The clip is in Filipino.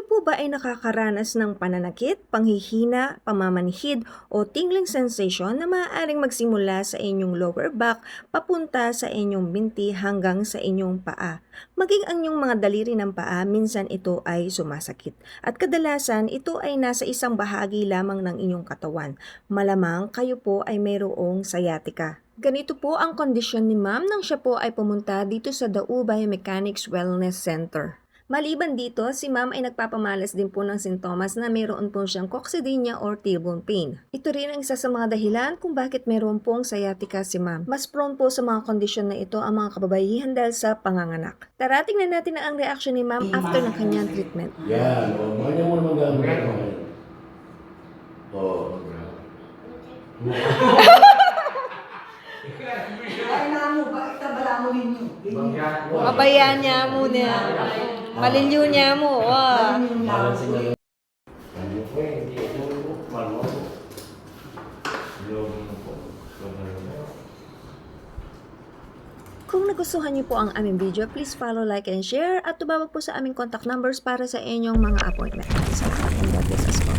po ba ay nakakaranas ng pananakit, panghihina, pamamanhid o tingling sensation na maaaring magsimula sa inyong lower back papunta sa inyong binti hanggang sa inyong paa? Maging ang inyong mga daliri ng paa, minsan ito ay sumasakit. At kadalasan, ito ay nasa isang bahagi lamang ng inyong katawan. Malamang kayo po ay mayroong sciatica. Ganito po ang kondisyon ni ma'am nang siya po ay pumunta dito sa Dau Biomechanics Wellness Center. Maliban dito, si ma'am ay nagpapamalas din po ng sintomas na mayroon po siyang coccydynia or tailbone pain. Ito rin ang isa sa mga dahilan kung bakit mayroon pong sciatica si ma'am. Mas prone po sa mga kondisyon na ito ang mga kababaihan dahil sa panganganak. Tara, tingnan natin na ang reaction ni ma'am after ng kanyang treatment. Yan, o. Mga mo naman gagawin ko ngayon. O. Ay na mo, bakit tabala mo ninyo? Pabayaan niya muna. Maliliw niya mo. Kung nagustuhan niyo po ang aming video, please follow, like, and share at tumawag po sa aming contact numbers para sa inyong mga appointment. Salamat and God bless us all.